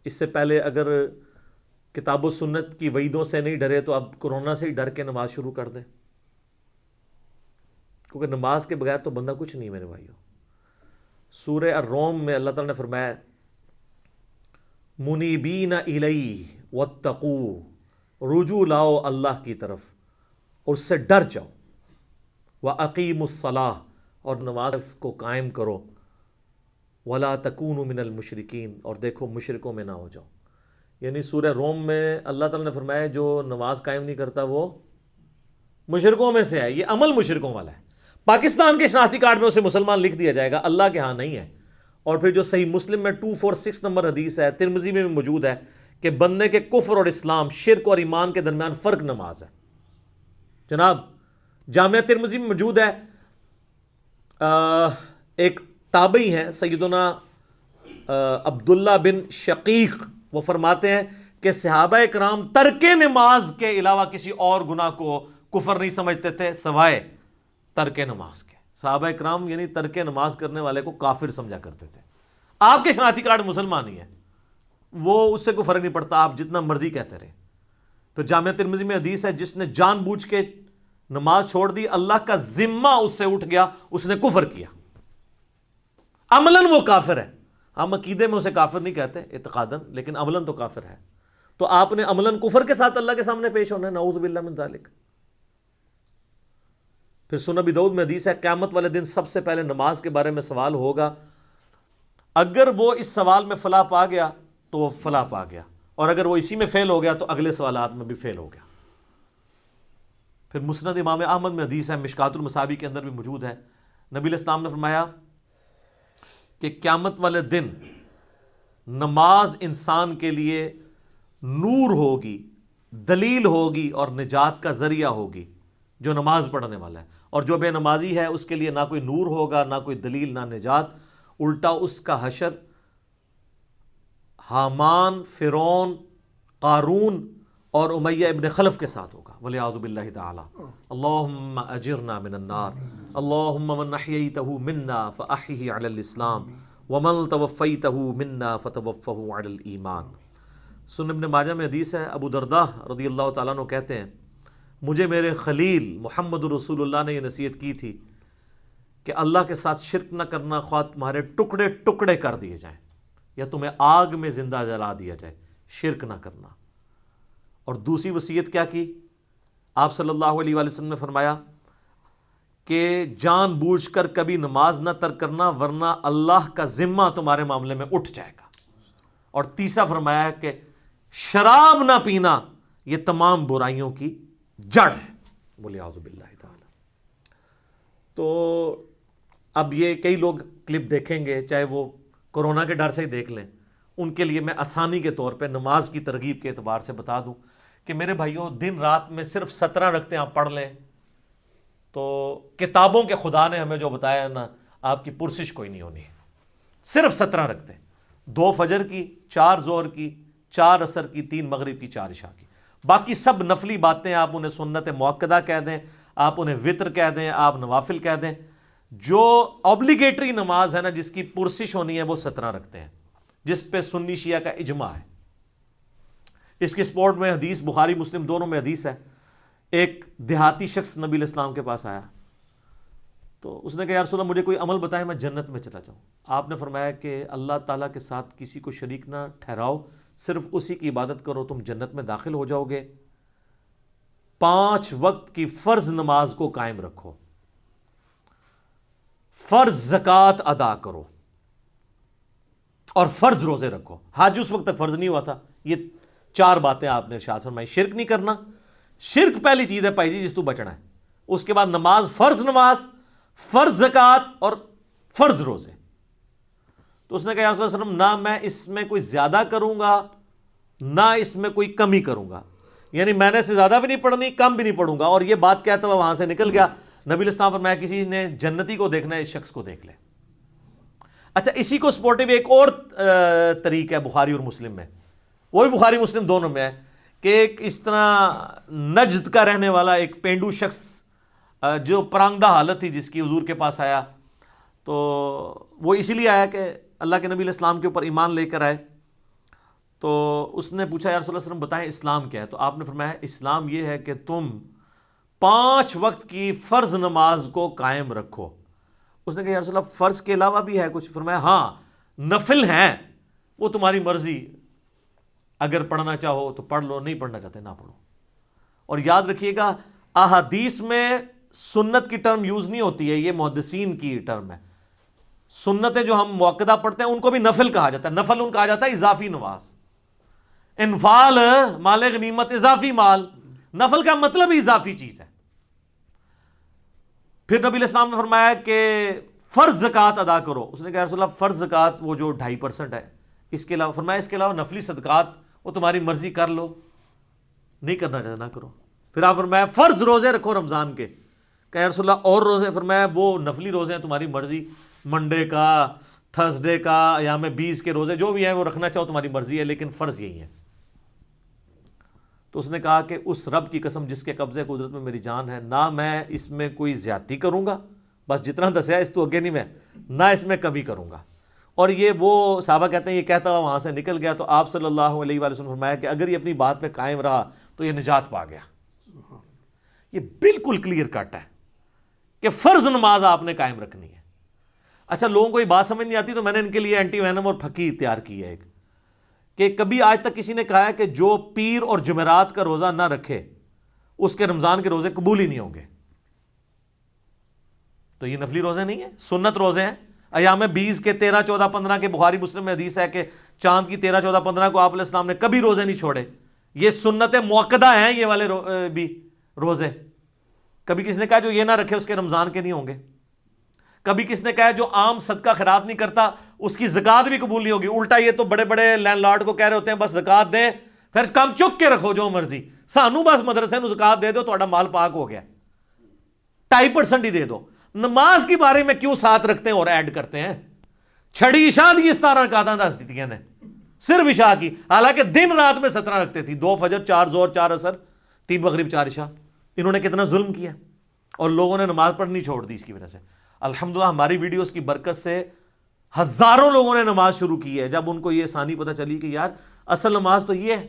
اس سے پہلے اگر کتاب و سنت کی وعیدوں سے نہیں ڈرے تو اب کورونا سے ہی ڈر کے نماز شروع کر دیں، کیونکہ نماز کے بغیر تو بندہ کچھ نہیں میرے بھائیوں۔ سورہ الروم میں اللہ تعالیٰ نے فرمایا منیبین الیہ واتقوا، رجوع لاؤ اللہ کی طرف اور اس سے ڈر جاؤ، وَأَقِيمُوا الصَّلَاةَ، اور نماز کو قائم کرو، وَلَا تَكُونُوا مِنَ الْمُشْرِكِينَ، اور دیکھو مشرکوں میں نہ ہو جاؤ۔ یعنی سورہ روم میں اللہ تعالیٰ نے فرمایا جو نماز قائم نہیں کرتا وہ مشرکوں میں سے ہے، یہ عمل مشرکوں والا ہے۔ پاکستان کے شناختی کارڈ میں اسے مسلمان لکھ دیا جائے گا، اللہ کے ہاں نہیں ہے۔ اور پھر جو صحیح مسلم میں 246 نمبر حدیث ہے، ترمذی میں بھی موجود ہے کہ بندے کے کفر اور اسلام، شرک اور ایمان کے درمیان فرق نماز ہے۔ جناب جامعہ ترمذی میں موجود ہے، ایک تابعی ہیں سیدنا عبداللہ بن شقیق، وہ فرماتے ہیں کہ صحابہ کرام ترک نماز کے علاوہ کسی اور گناہ کو کفر نہیں سمجھتے تھے سوائے ترک نماز کے۔ صحابہ کرام یعنی ترک نماز کرنے والے کو کافر سمجھا کرتے تھے۔ آپ کے شناختی کارڈ مسلمان ہی ہے، وہ اس سے کوئی فرق نہیں پڑتا، آپ جتنا مرضی کہتے رہے۔ پھر جامعہ ترمذی میں حدیث ہے جس نے جان بوجھ کے نماز چھوڑ دی، اللہ کا ذمہ اس سے اٹھ گیا، اس نے کفر کیا، عملاً وہ کافر ہے۔ ہم عقیدے میں اسے کافر نہیں کہتے اعتقاداً، لیکن عملاً تو کافر ہے۔ تو آپ نے عملاً کفر کے ساتھ اللہ کے سامنے پیش ہونا ہے، نعوذ باللہ من ذالک۔ پھر سنن ابی داؤد میں حدیث ہے قیامت والے دن سب سے پہلے نماز کے بارے میں سوال ہوگا، اگر وہ اس سوال میں فلاح پا گیا تو وہ فلاح پا گیا، اور اگر وہ اسی میں فیل ہو گیا تو اگلے سوالات میں بھی فیل ہو گیا۔ پھر مسند امام احمد میں حدیث ہے، مشکات المصابیح کے اندر بھی موجود ہے، نبی علیہ السلام نے فرمایا کہ قیامت والے دن نماز انسان کے لیے نور ہوگی، دلیل ہوگی اور نجات کا ذریعہ ہوگی، جو نماز پڑھنے والا ہے، اور جو بے نمازی ہے اس کے لیے نہ کوئی نور ہوگا، نہ کوئی دلیل، نہ نجات، الٹا اس کا حشر حامان، فرعون، قارون اور امیہ ابن خلف کے ساتھ ہوگا، والعیاذ باللہ تعالی۔ اللہم اجرنا من النار، اللہم من احییتہ منا فاحیہ علی الاسلام ومن توفیتہ منا فتوفہ علی الایمان۔ سنن ابن ماجہ میں حدیث ہے، ابو درداء رضی اللہ تعالیٰ عنہ کہتے ہیں مجھے میرے خلیل محمد رسول اللہ نے یہ نصیحت کی تھی کہ اللہ کے ساتھ شرک نہ کرنا، خواہ تمہارے ٹکڑے ٹکڑے کر دیے جائیں یا تمہیں آگ میں زندہ جلا دیا جائے، شرک نہ کرنا۔ اور دوسری وصیت کیا کی؟ آپ صلی اللہ علیہ وآلہ وسلم نے فرمایا کہ جان بوجھ کر کبھی نماز نہ ترک کرنا ورنہ اللہ کا ذمہ تمہارے معاملے میں اٹھ جائے گا۔ اور تیسرا فرمایا کہ شراب نہ پینا یہ تمام برائیوں کی جڑ ہے، والعیاذ باللہ تعالی۔ تو اب یہ کئی لوگ کلپ دیکھیں گے، چاہے وہ کورونا کے ڈر سے ہی دیکھ لیں، ان کے لیے میں آسانی کے طور پہ نماز کی ترغیب کے اعتبار سے بتا دوں کہ میرے بھائیوں دن رات میں صرف 17 رکعتیں آپ پڑھ لیں تو کتابوں کے خدا نے ہمیں جو بتایا نا، آپ کی پرسش کوئی نہیں ہونی۔ صرف 17 رکعتیں، 2 فجر کی، 4 ظہر کی، 4 عصر کی، 3 مغرب کی، 4 عشاء کی۔ باقی سب نفلی باتیں، آپ انہیں سنت مؤکدہ کہہ دیں، آپ انہیں وطر کہہ دیں، آپ نوافل کہہ دیں۔ جو اوبلیگیٹری نماز ہے نا، جس کی پرسش ہونی ہے، وہ 17 رکھتے ہیں، جس پہ سنی شیعہ کا اجماع ہے۔ اس کی سپورٹ میں حدیث بخاری مسلم دونوں میں حدیث ہے، ایک دیہاتی شخص نبی علیہ السلام کے پاس آیا تو اس نے کہا یا رسول اللہ مجھے کوئی عمل بتائیں میں جنت میں چلا جاؤں۔ آپ نے فرمایا کہ اللہ تعالیٰ کے ساتھ کسی کو شریک نہ ٹھہراؤ، صرف اسی کی عبادت کرو، تم جنت میں داخل ہو جاؤ گے۔ 5 وقت کی فرض نماز کو قائم رکھو، فرض زکوٰۃ ادا کرو اور فرض روزے رکھو۔ حج اس وقت تک فرض نہیں ہوا تھا۔ یہ 4 باتیں آپ نے ارشاد فرمائی۔ شرک نہیں کرنا، شرک پہلی چیز ہے بھائی جی جس تو بچنا ہے۔ اس کے بعد نماز، فرض زکوٰۃ اور فرض روزے۔ تو اس نے کہا یا رسول اللہ صلی اللہ علیہ وسلم نہ میں اس میں کوئی زیادہ کروں گا نہ اس میں کوئی کمی کروں گا، یعنی میں نے سے زیادہ بھی نہیں پڑھنی، کم بھی نہیں پڑھوں گا۔ اور یہ بات کہتا ہوا وہاں سے نکل گیا۔ نبی علیہ السلام فرمایا کسی نے جنتی کو دیکھنا ہے اس شخص کو دیکھ لے۔ اچھا، اسی کو سپورٹیو ایک اور طریقہ ہے بخاری اور مسلم میں، وہ بھی بخاری مسلم دونوں میں ہے، کہ ایک اس طرح نجد کا رہنے والا ایک پینڈو شخص جو پرانگدہ حالت تھی جس کی حضور کے پاس آیا، تو وہ اسی لیے آیا کہ اللہ کے نبی علیہ السلام کے اوپر ایمان لے کر آئے۔ تو اس نے پوچھا یا رسول اللہ صلی اللہ علیہ وسلم بتائیں اسلام کیا ہے؟ تو آپ نے فرمایا اسلام یہ ہے کہ تم 5 وقت کی فرض نماز کو قائم رکھو۔ اس نے کہا یا رسول اللہ فرض کے علاوہ بھی ہے کچھ؟ فرمایا ہاں نفل ہیں، وہ تمہاری مرضی، اگر پڑھنا چاہو تو پڑھ لو، نہیں پڑھنا چاہتے نہ پڑھو۔ اور یاد رکھیے گا احادیث میں سنت کی ٹرم یوز نہیں ہوتی ہے، یہ محدثین کی ٹرم ہے۔ سنتیں جو ہم موقدہ پڑھتے ہیں ان کو بھی نفل کہا جاتا ہے، نفل ان کہا جاتا ہے اضافی نماز۔ انفال مال غنیمت اضافی مال، نفل کا مطلب ہی اضافی چیز ہے۔ پھر نبی علیہ السلام نے فرمایا کہ فرض زکوٰۃ ادا کرو۔ اس نے کہا رسول اللہ فرض زکوٰۃ وہ جو 2.5% ہے، اس کے علاوہ فرمایا اس کے علاوہ نفلی صدقات وہ تمہاری مرضی کر لو، نہیں کرنا چاہتے نہ کرو۔ پھر آپ فرمایا فرض روزے رکھو رمضان کے۔ کہا رسول اللہ اور روزے؟ فرمایا وہ نفلی روزے ہیں تمہاری مرضی، منڈے کا، تھرسڈے کا، ایام 20 کے روزے جو بھی ہیں وہ رکھنا چاہو تمہاری مرضی ہے، لیکن فرض یہی ہے۔ تو اس نے کہا کہ اس رب کی قسم جس کے قبضے قدرت میں میری جان ہے، نہ میں اس میں کوئی زیادتی کروں گا، بس جتنا دسیا اس تو اگے نہیں میں، نہ اس میں کمی کروں گا۔ اور یہ وہ صحابہ کہتے ہیں یہ کہتا ہوا وہاں سے نکل گیا، تو آپ صلی اللہ علیہ وآلہ وسلم نے فرمایا کہ اگر یہ اپنی بات پہ قائم رہا تو یہ نجات پا گیا۔ یہ بالکل کلیئر کٹ ہے کہ فرض نماز آپ نے قائم رکھنی ہے۔ اچھا لوگوں کو یہ بات سمجھ نہیں آتی، تو میں نے ان کے لیے اینٹی وینم اور پھکی تیار کی ہے ایک، کہ کبھی آج تک کسی نے کہا ہے کہ جو پیر اور جمعرات کا روزہ نہ رکھے اس کے رمضان کے روزے قبول ہی نہیں ہوں گے۔ تو یہ نفلی روزے نہیں ہیں، سنت روزے ہیں۔ ایام 20 کے 13، 14، 15 کے بخاری مسلم میں حدیث ہے کہ چاند کی 13، 14، 15 کو آپ علیہ السلام نے کبھی روزے نہیں چھوڑے۔ یہ سنت موقدہ ہیں یہ والے بھی روزے۔ کبھی کس نے کہا جو یہ نہ رکھے اس کے رمضان کے نہیں ہوں گے۔ کبھی کس نے کہا جو عام صدقہ خیرات نہیں کرتا اس کی زکوٰۃ بھی قبول نہیں ہوگی۔ الٹا یہ تو بڑے بڑے لینڈ لارڈ کو کہہ رہے ہوتے ہیں بس زکوٰۃ دیں، پھر کم چک کے رکھو جو مرضی، سانو بس مدرسے نو زکوٰۃ دے دو تہاڈا مال پاک ہو گیا، 2.5% ہی دے دو۔ نماز کے بارے میں کیوں ساتھ رکھتے ہیں اور ایڈ کرتے ہیں؟ چھڑی عشاء دی 17 رکعتاں دس دیتیاں نے صرف عشاء کی، حالانکہ دن رات میں 17 رکھتے تھی، 2 فجر، 4 ظہر، 4 عصر، 3 مغرب، 4 عشاء۔ انہوں نے کتنا ظلم کیا، اور لوگوں نے نماز پڑھنی چھوڑ دی اس کی وجہ سے۔ الحمدللہ ہماری ویڈیوز کی برکت سے ہزاروں لوگوں نے نماز شروع کی ہے، جب ان کو یہ آسانی پتہ چلی کہ یار اصل نماز تو یہ ہے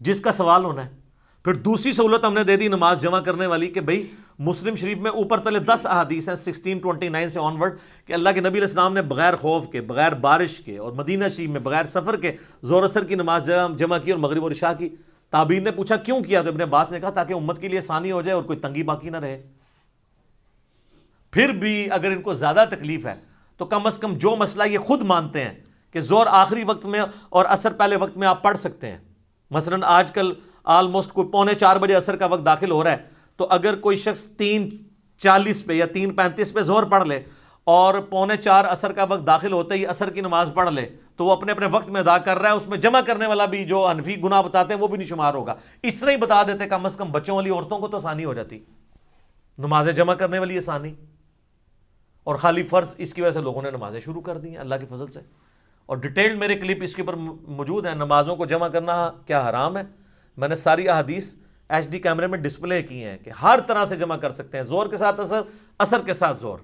جس کا سوال ہونا ہے۔ پھر دوسری سہولت ہم نے دے دی نماز جمع کرنے والی، کہ بھئی مسلم شریف میں اوپر تلے 10 احادیث ہیں 1629 سے آن ورڈ کہ اللہ کے نبی علیہ السلام نے بغیر خوف کے، بغیر بارش کے، اور مدینہ شریف میں بغیر سفر کے ظہر اثر کی نماز جمع کی اور مغرب اور عشاء کی۔ تابعین نے پوچھا کیوں کیا؟ تو ابن عباس نے کہا تاکہ امت کے لیے آسانی ہو جائے اور کوئی تنگی باقی نہ رہے۔ پھر بھی اگر ان کو زیادہ تکلیف ہے تو کم از کم جو مسئلہ یہ خود مانتے ہیں کہ ظہر آخری وقت میں اور عصر پہلے وقت میں آپ پڑھ سکتے ہیں، مثلا آج کل آلموسٹ کوئی 3:45 بجے عصر کا وقت داخل ہو رہا ہے، تو اگر کوئی شخص 3:40 پہ یا 3:35 پہ ظہر پڑھ لے اور 3:45 عصر کا وقت داخل ہوتے ہی عصر کی نماز پڑھ لے تو وہ اپنے اپنے وقت میں ادا کر رہا ہے، اس میں جمع کرنے والا بھی جو حنفی گناہ بتاتے ہیں وہ بھی نہیں شمار ہوگا۔ اس طرح ہی بتا دیتے کم از کم بچوں والی عورتوں کو تو آسانی ہو جاتی، نمازیں جمع کرنے والی آسانی، اور خالی فرض اس کی وجہ سے لوگوں نے نمازیں شروع کر دی ہیں اللہ کے فضل سے۔ اور ڈیٹیلڈ میرے کلپ اس کے اوپر موجود ہیں، نمازوں کو جمع کرنا کیا حرام ہے، میں نے ساری احادیث HD کیمرے میں ڈسپلے کی ہیں کہ ہر طرح سے جمع کر سکتے ہیں، ظہر کے ساتھ عصر، عصر کے ساتھ ظہر،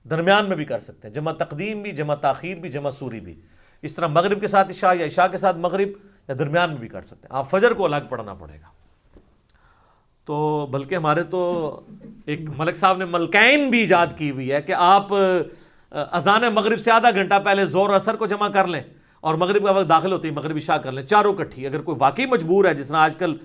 درمیان میں بھی کر سکتے ہیں، جمع تقدیم بھی، جمع تاخیر بھی، جمع سوری بھی، اس طرح مغرب کے ساتھ عشاء یا عشاء کے ساتھ مغرب یا درمیان میں بھی کر سکتے ہیں۔ آپ فجر کو الگ پڑھنا پڑے گا۔ تو بلکہ ہمارے تو ایک ملک صاحب نے ملکین بھی ایجاد کی ہوئی ہے کہ آپ اذان مغرب سے آدھا گھنٹہ پہلے ظہر عصر کو جمع کر لیں اور مغرب کا وقت داخل ہوتے ہی مغرب عشاء کر لیں، چاروں کٹھی۔ اگر کوئی واقعی مجبور ہے، جس طرح آج کل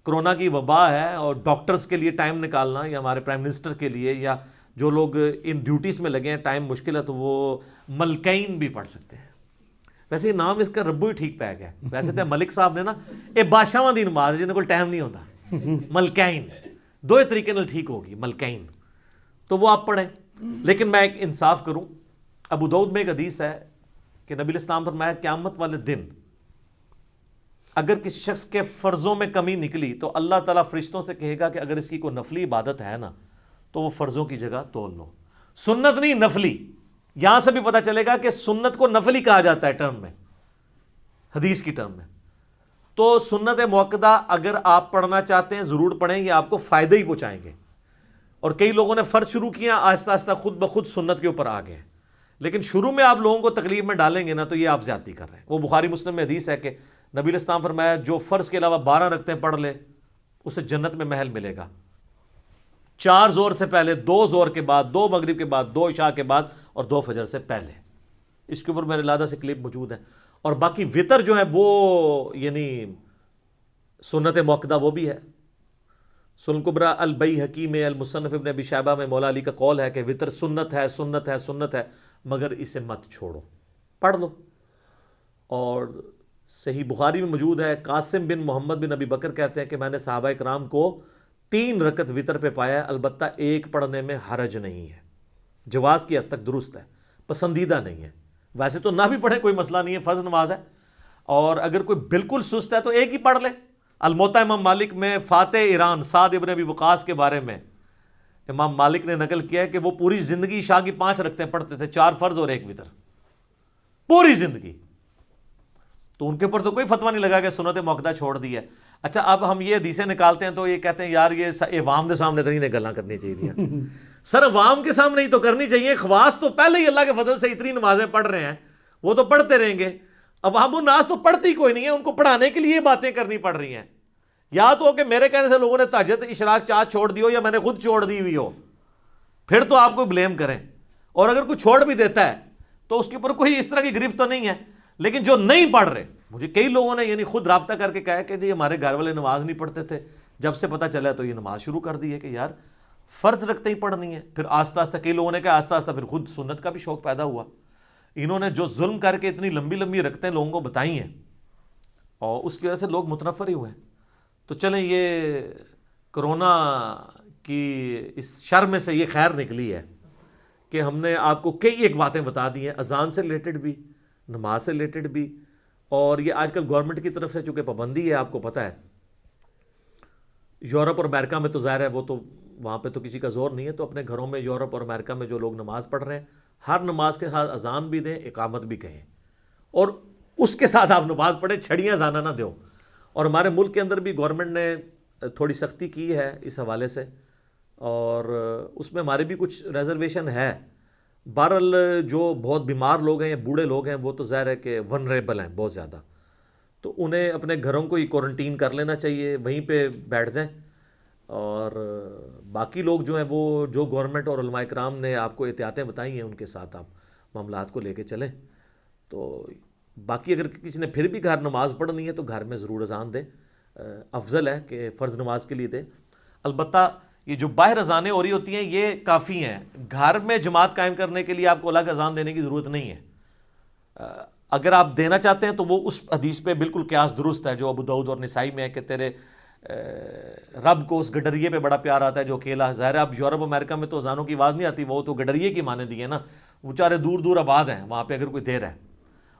کرونا کی وبا ہے اور ڈاکٹرز کے لیے ٹائم نکالنا، یا ہمارے پرائم منسٹر کے لیے، یا جو لوگ ان ڈیوٹیز میں لگے ہیں ٹائم مشکل ہے، تو وہ ملکین بھی پڑھ سکتے ہیں۔ ویسے یہ نام اس کا ربو ہی ٹھیک پہ گیا، ویسے تو ملک صاحب نے نا یہ بادشاہاں دی نماز ہے جنہیں کوئی ٹائم نہیں ہوتا، ملکین دو طریقے نال ٹھیک ہوگی، ملکین، تو وہ آپ پڑھیں۔ لیکن میں ایک انصاف کروں، ابو داؤد میں ایک حدیث ہے کہ نبی علیہ السلام فرمایا قیامت والے دن اگر کسی شخص کے فرضوں میں کمی نکلی تو اللہ تعالیٰ فرشتوں سے کہے گا کہ اگر اس کی کوئی نفلی عبادت ہے نا تو وہ فرضوں کی جگہ تول لو۔ سنت نہیں، نفلی۔ یہاں سے بھی پتہ چلے گا کہ سنت کو نفلی کہا جاتا ہے ٹرم میں، حدیث کی ٹرم میں۔ تو سنت موقدہ اگر آپ پڑھنا چاہتے ہیں ضرور پڑھیں، یہ آپ کو فائدہ ہی پہنچائیں گے۔ اور کئی لوگوں نے فرض شروع کیا، آہستہ آہستہ خود بخود سنت کے اوپر آ گئے، لیکن شروع میں آپ لوگوں کو تکلیف میں ڈالیں گے نا تو یہ آپ زیادتی کر رہے ہیں۔ وہ بخاری مسلم میں حدیث ہے کہ نبی علیہ السلام فرمایا جو فرض کے علاوہ 12 رکعتیں پڑھ لے اسے جنت میں محل ملے گا، 4 زور سے پہلے، 2 زور کے بعد، 2 مغرب کے بعد، 2 عشاء کے بعد اور 2 فجر سے پہلے۔ اس کے اوپر میرے لادہ سے کلپ موجود ہے۔ اور باقی وطر جو ہے وہ یعنی سنت موقدہ وہ بھی ہے۔ سنن کبریٰ البیہقی میں، المصنف ابن ابی شیبہ میں مولا علی کا قول ہے کہ وطر سنت ہے، سنت ہے، سنت ہے، مگر اسے مت چھوڑو، پڑھ لو۔ اور صحیح بخاری میں موجود ہے، قاسم بن محمد بن ابی بکر کہتے ہیں کہ میں نے صحابہ کرام کو 3 رکعت وطر پہ پایا ہے، البتہ ایک پڑھنے میں حرج نہیں ہے، جواز کی حد تک درست ہے، پسندیدہ نہیں ہے۔ ویسے تو نہ بھی پڑھے کوئی مسئلہ نہیں ہے، فرض نماز ہے، اور اگر کوئی بالکل سست ہے تو ایک ہی پڑھ لے۔ الموطا امام مالک میں فاتح ایران سعد ابن ابی وقاص کے بارے میں امام مالک نے نقل کیا ہے کہ وہ پوری زندگی عشاء کی 5 رکعتیں پڑھتے تھے، 4 فرض اور 1 وطر، پوری زندگی۔ تو ان کے اوپر تو کوئی فتویٰ نہیں لگا کہ سنت موقدہ چھوڑ دی ہے۔ اچھا اب ہم یہ حدیثیں نکالتے ہیں تو یہ کہتے ہیں یار یہ عوام کے سامنے تو نہیں گلاں کرنی چاہیے۔ سر عوام کے سامنے ہی تو کرنی چاہیے، خواص تو پہلے ہی اللہ کے فضل سے اتنی نمازیں پڑھ رہے ہیں، وہ تو پڑھتے رہیں گے۔ عوام الناس تو پڑھتی کوئی نہیں ہے، ان کو پڑھانے کے لیے باتیں کرنی پڑ رہی ہیں۔ یا تو کہ میرے کہنے سے لوگوں نے تہجد اشراق چاہ چھوڑ دی ہو، یا میں نے خود چھوڑ دی ہوئی ہو، پھر تو آپ کو بلیم کریں۔ اور اگر کوئی چھوڑ بھی دیتا ہے تو اس کے اوپر کوئی اس طرح کی گرفت تو نہیں ہے۔ لیکن جو نہیں پڑھ رہے، مجھے کئی لوگوں نے یعنی خود رابطہ کر کے کہا کہ جی ہمارے گھر والے نماز نہیں پڑھتے تھے، جب سے پتہ چلا تو یہ نماز شروع کر دی ہے کہ یار فرض رکھتے ہی پڑھنی ہے۔ پھر آہستہ آہستہ کئی لوگوں نے کہا آہستہ آہستہ پھر خود سنت کا بھی شوق پیدا ہوا۔ انہوں نے جو ظلم کر کے اتنی لمبی لمبی رکھتے لوگوں کو بتائی ہیں، اور اس کی وجہ سے لوگ متنفر ہی ہوئے ہیں۔ تو چلیں یہ کرونا کی اس شر میں سے یہ خیر نکلی ہے کہ ہم نے آپ کو کئی ایک باتیں بتا دی ہیں، اذان سے ریلیٹڈ بھی، نماز سے ریلیٹڈ بھی، اور یہ آج کل گورنمنٹ کی طرف سے چونکہ پابندی ہے، آپ کو پتہ ہے یورپ اور امریکہ میں تو ظاہر ہے وہ تو وہاں پہ تو کسی کا زور نہیں ہے، تو اپنے گھروں میں یورپ اور امریکہ میں جو لوگ نماز پڑھ رہے ہیں ہر نماز کے ساتھ اذان بھی دیں، اقامت بھی کہیں، اور اس کے ساتھ آپ نماز پڑھیں، چھڑیاں زانہ نہ دو۔ اور ہمارے ملک کے اندر بھی گورنمنٹ نے تھوڑی سختی کی ہے اس حوالے سے، اور اس میں ہمارے بھی کچھ ریزرویشن ہے۔ بہرحال جو بہت بیمار لوگ ہیں یا بوڑھے لوگ ہیں وہ تو ظاہر ہے کہ ونریبل ہیں بہت زیادہ، تو انہیں اپنے گھروں کو ہی کوارنٹین کر لینا چاہیے، وہیں پہ بیٹھ جائیں۔ اور باقی لوگ جو ہیں وہ جو گورنمنٹ اور علماء کرام نے آپ کو احتیاطیں بتائی ہیں ان کے ساتھ آپ معاملات کو لے کے چلیں۔ تو باقی اگر کسی نے پھر بھی گھر نماز پڑھنی ہے تو گھر میں ضرور اذان دے، افضل ہے کہ فرض نماز کے لیے دے۔ البتہ یہ جو باہر اذانیں ہو رہی ہوتی ہیں یہ کافی ہیں، گھر میں جماعت قائم کرنے کے لیے آپ کو الگ اذان دینے کی ضرورت نہیں ہے۔ اگر آپ دینا چاہتے ہیں تو وہ اس حدیث پہ بالکل قیاس درست ہے جو ابو داؤد اور نسائی میں ہے کہ تیرے رب کو اس گڈریے پہ بڑا پیار آتا ہے جو اکیلا۔ ظاہر ہے اب یورپ امریکہ میں تو اذانوں کی آواز نہیں آتی، وہ تو گڈریے کی مانے دی ہے نا، وہ بیچارے دور دور آباد ہیں، وہاں پہ اگر کوئی دیر ہے۔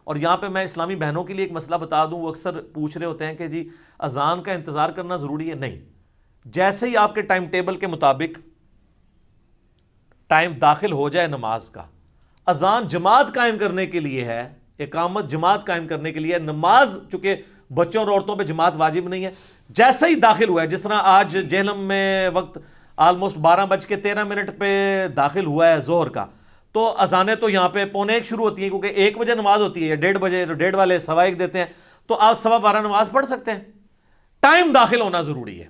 اور یہاں پہ میں اسلامی بہنوں کے لیے ایک مسئلہ بتا دوں، وہ اکثر پوچھ رہے ہوتے ہیں کہ جی اذان کا انتظار کرنا ضروری ہے؟ نہیں، جیسے ہی آپ کے ٹائم ٹیبل کے مطابق ٹائم داخل ہو جائے نماز کا، اذان جماعت قائم کرنے کے لیے ہے، اقامت جماعت قائم کرنے کے لیے، نماز چونکہ بچوں اور عورتوں پہ جماعت واجب نہیں ہے، جیسے ہی داخل ہوا ہے، جس طرح آج جہلم میں وقت آلموسٹ 12:13 پہ داخل ہوا ہے ظہر کا، تو اذانیں تو یہاں پہ 1:45 شروع ہوتی ہیں کیونکہ 1 بجے نماز ہوتی ہے یا 1:30 بجے، تو 1:30 والے 1:15 دیتے ہیں، تو آپ 12:15 نماز پڑھ سکتے ہیں۔ ٹائم داخل ہونا ضروری ہے۔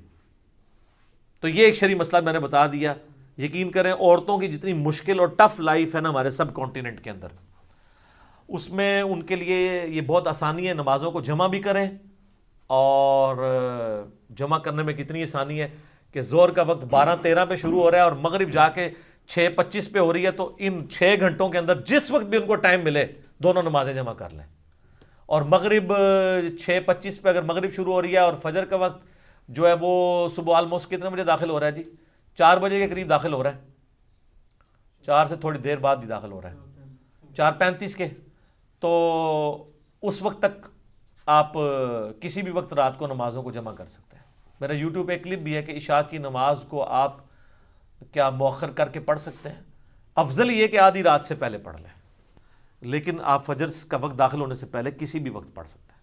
تو یہ ایک شرعی مسئلہ میں نے بتا دیا۔ یقین کریں عورتوں کی جتنی مشکل اور ٹف لائف ہے نا ہمارے سب کانٹیننٹ کے اندر، اس میں ان کے لیے یہ بہت آسانی ہے، نمازوں کو جمع بھی کریں، اور جمع کرنے میں کتنی آسانی ہے کہ ظہر کا وقت 12:13 پہ شروع ہو رہا ہے اور مغرب جا کے 6:25 پہ ہو رہی ہے، تو ان 6 گھنٹوں کے اندر جس وقت بھی ان کو ٹائم ملے دونوں نمازیں جمع کر لیں۔ اور مغرب 6:25 پہ اگر مغرب شروع ہو رہی ہے اور فجر کا وقت جو ہے وہ صبح آلموسٹ کتنے بجے داخل ہو رہا ہے جی؟ 4 بجے کے قریب داخل ہو رہا ہے، 4 سے تھوڑی دیر بعد ہی داخل ہو رہا ہے، 4:35 کے، تو اس وقت تک آپ کسی بھی وقت رات کو نمازوں کو جمع کر سکتے ہیں۔ میرا یوٹیوب پہ کلپ بھی ہے کہ عشاء کی نماز کو آپ کیا مؤخر کر کے پڑھ سکتے ہیں، افضل یہ کہ آدھی رات سے پہلے پڑھ لیں، لیکن آپ فجر کا وقت داخل ہونے سے پہلے کسی بھی وقت پڑھ سکتے ہیں۔